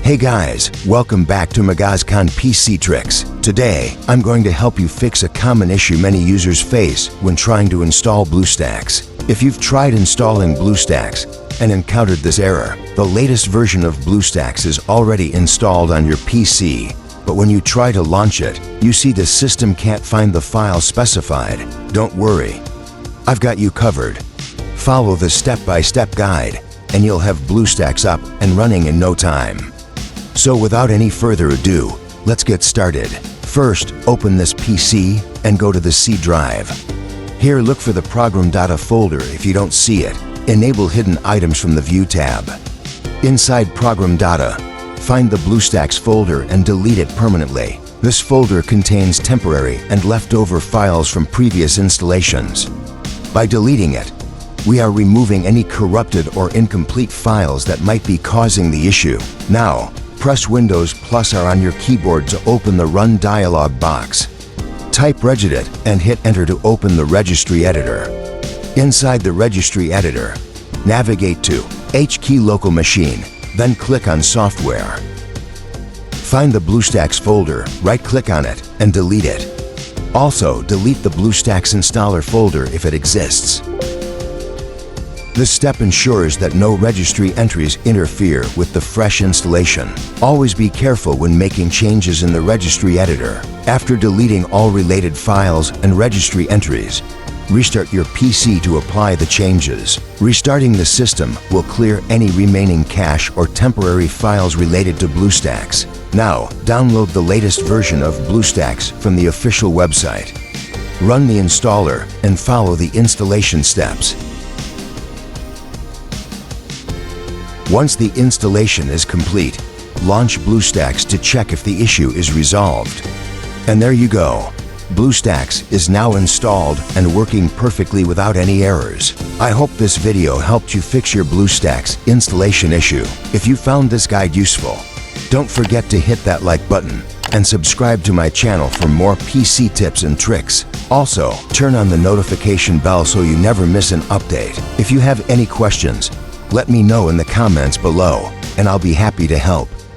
Hey guys, welcome back to Magazcon PC Tricks. Today, I'm going to help you fix a common issue many users face when trying to install Bluestacks. If you've tried installing Bluestacks and encountered this error, the latest version of Bluestacks is already installed on your PC. But when you try to launch it, you see the system can't find the file specified. Don't worry, I've got you covered. Follow the step-by-step guide, and you'll have Bluestacks up and running in no time. So without any further ado, let's get started. First, open this PC and go to the C drive. Here, look for the Program Data folder if you don't see it. Enable hidden items from the View tab. Inside Program Data, find the Bluestacks folder and delete it permanently. This folder contains temporary and leftover files from previous installations. By deleting it, we are removing any corrupted or incomplete files that might be causing the issue. Now, press Windows + R on your keyboard to open the Run dialog box. Type regedit and hit Enter to open the registry editor. Inside the registry editor, navigate to HKey Local Machine, then click on Software. Find the Bluestacks folder, right-click on it, and delete it. Also, delete the Bluestacks installer folder if it exists. This step ensures that no registry entries interfere with the fresh installation. Always be careful when making changes in the registry editor. After deleting all related files and registry entries, restart your PC to apply the changes. Restarting the system will clear any remaining cache or temporary files related to Bluestacks. Now, download the latest version of Bluestacks from the official website. Run the installer and follow the installation steps. Once the installation is complete, launch Bluestacks to check if the issue is resolved. And there you go. Bluestacks is now installed and working perfectly without any errors. I hope this video helped you fix your Bluestacks installation issue. If you found this guide useful, don't forget to hit that like button and subscribe to my channel for more PC tips and tricks. Also, turn on the notification bell so you never miss an update. If you have any questions, let me know in the comments below, and I'll be happy to help.